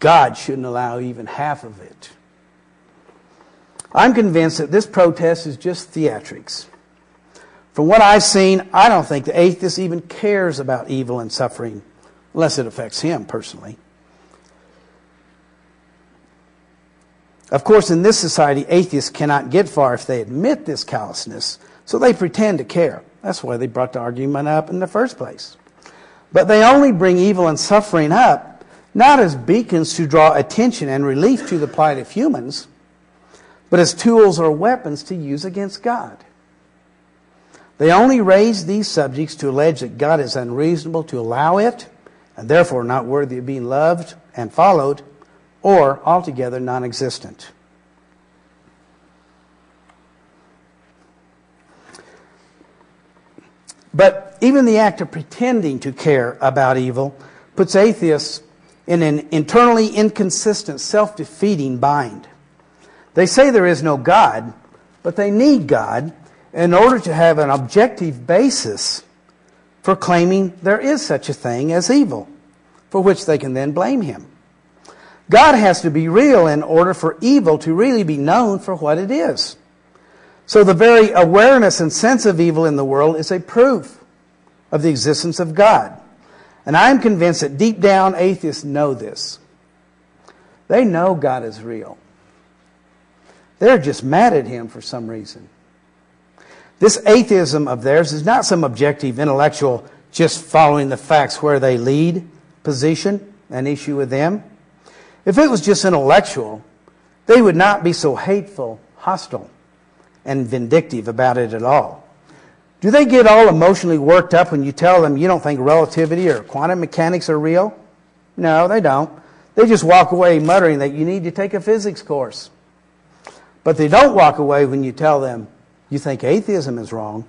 God shouldn't allow even half of it. I'm convinced that this protest is just theatrics. From what I've seen, I don't think the atheist even cares about evil and suffering, unless it affects him personally. Of course, in this society, atheists cannot get far if they admit this callousness, so they pretend to care. That's why they brought the argument up in the first place. But they only bring evil and suffering up, not as beacons to draw attention and relief to the plight of humans, but as tools or weapons to use against God. They only raise these subjects to allege that God is unreasonable to allow it, and therefore not worthy of being loved and followed, or altogether non-existent. But even the act of pretending to care about evil puts atheists in an internally inconsistent, self-defeating bind. They say there is no God, but they need God in order to have an objective basis for claiming there is such a thing as evil, for which they can then blame Him. God has to be real in order for evil to really be known for what it is. So the very awareness and sense of evil in the world is a proof of the existence of God. And I'm convinced that deep down atheists know this. They know God is real. They're just mad at Him for some reason. This atheism of theirs is not some objective intellectual just following the facts where they lead position, an issue with them. If it was just intellectual, they would not be so hateful, hostile, and vindictive about it at all. Do they get all emotionally worked up when you tell them you don't think relativity or quantum mechanics are real? No, they don't. They just walk away muttering that you need to take a physics course. But they don't walk away when you tell them you think atheism is wrong.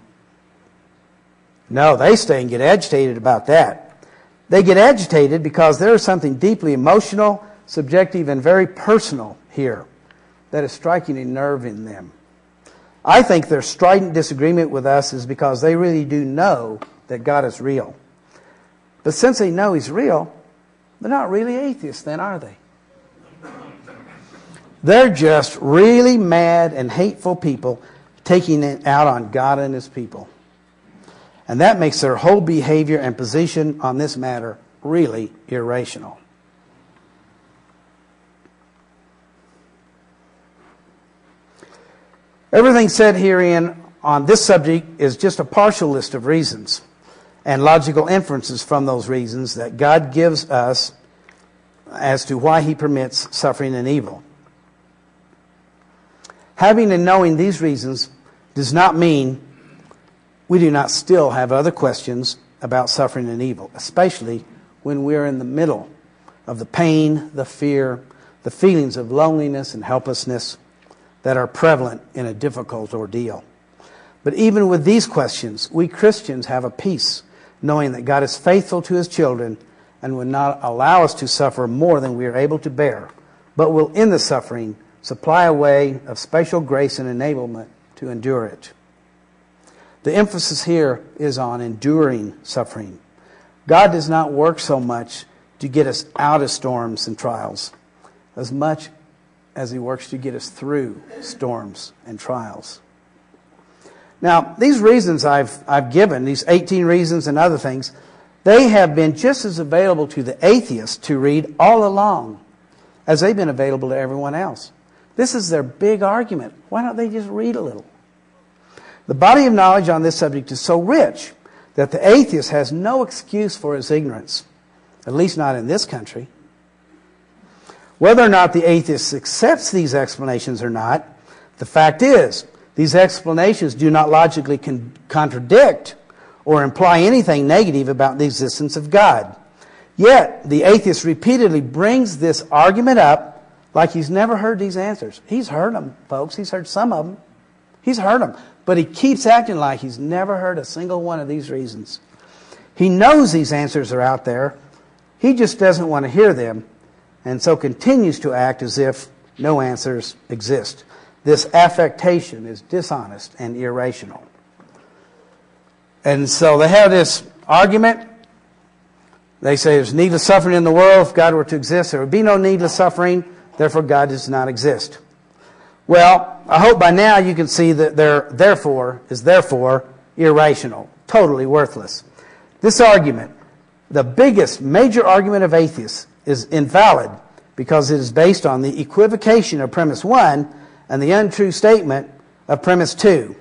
No, they stay and get agitated about that. They get agitated because there is something deeply emotional, subjective, and very personal here that is striking a nerve in them. I think their strident disagreement with us is because they really do know that God is real. But since they know He's real, they're not really atheists then, are they? They're just really mad and hateful people taking it out on God and His people. And that makes their whole behavior and position on this matter really irrational. Everything said herein on this subject is just a partial list of reasons and logical inferences from those reasons that God gives us as to why He permits suffering and evil. Having and knowing these reasons does not mean we do not still have other questions about suffering and evil, especially when we're in the middle of the pain, the fear, the feelings of loneliness and helplessness that are prevalent in a difficult ordeal. But even with these questions, we Christians have a peace, knowing that God is faithful to His children and will not allow us to suffer more than we are able to bear, but will in the suffering supply a way of special grace and enablement to endure it. The emphasis here is on enduring suffering. God does not work so much to get us out of storms and trials as much as He works to get us through storms and trials. Now, these reasons I've given, these 18 reasons and other things, they have been just as available to the atheists to read all along as they've been available to everyone else. This is their big argument. Why don't they just read a little? The body of knowledge on this subject is so rich that the atheist has no excuse for his ignorance, at least not in this country. Whether or not the atheist accepts these explanations or not, the fact is, these explanations do not logically contradict or imply anything negative about the existence of God. Yet, the atheist repeatedly brings this argument up like he's never heard these answers. He's heard them, folks. He's heard some of them. He's heard them. But he keeps acting like he's never heard a single one of these reasons. He knows these answers are out there. He just doesn't want to hear them, and so continues to act as if no answers exist. This affectation is dishonest and irrational. And so they have this argument They say there's needless suffering in the world. If God were to exist, there would be no needless suffering. Therefore, God does not exist. Well, I hope by now you can see that their therefore is therefore irrational, totally worthless. This argument, the biggest major argument of atheists, is invalid because it is based on the equivocation of premise 1 and the untrue statement of premise 2.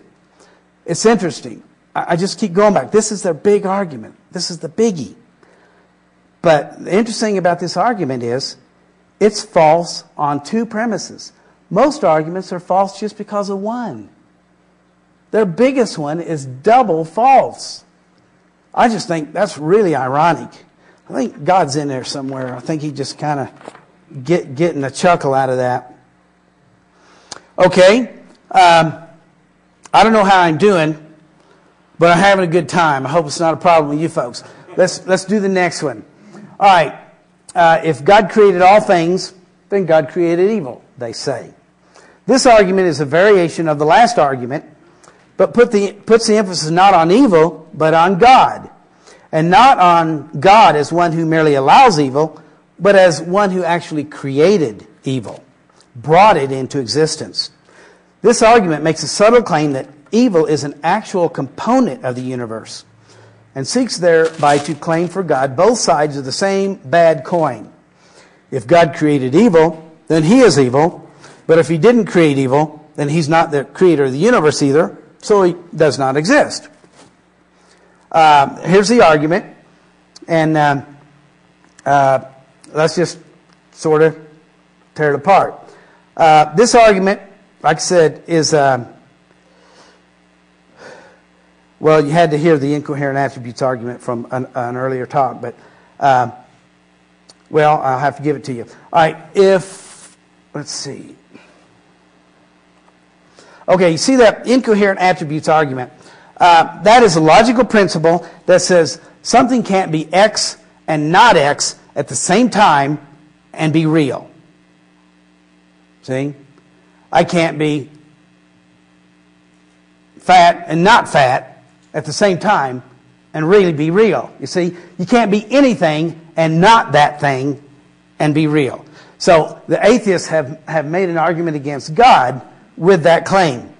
It's interesting. I just keep going back. This is their big argument. This is the biggie. But the interesting thing about this argument is it's false on 2 premises. Most arguments are false just because of 1. Their biggest one is double false. I just think that's really ironic. I think God's in there somewhere. I think he just kind of getting a chuckle out of that. Okay. I don't know how I'm doing, but I'm having a good time. I hope it's not a problem with you folks. Let's do the next one. All right. If God created all things, then God created evil, they say. This argument is a variation of the last argument, but puts the emphasis not on evil, but on God. And not on God as one who merely allows evil, but as one who actually created evil, brought it into existence. This argument makes a subtle claim that evil is an actual component of the universe, and seeks thereby to claim for God both sides of the same bad coin. If God created evil, then he is evil. But if he didn't create evil, then he's not the creator of the universe either, so he does not exist. Here's the argument, and let's just sort of tear it apart. This argument, like I said, is... well, you had to hear the incoherent attributes argument from an earlier talk, but, well, I'll have to give it to you. All right, let's see. Okay, you see that incoherent attributes argument? That is a logical principle that says something can't be X and not X at the same time and be real. See? I can't be fat and not fat at the same time and really be real. You see? You can't be anything and not that thing and be real. So the atheists have made an argument against God with that claim.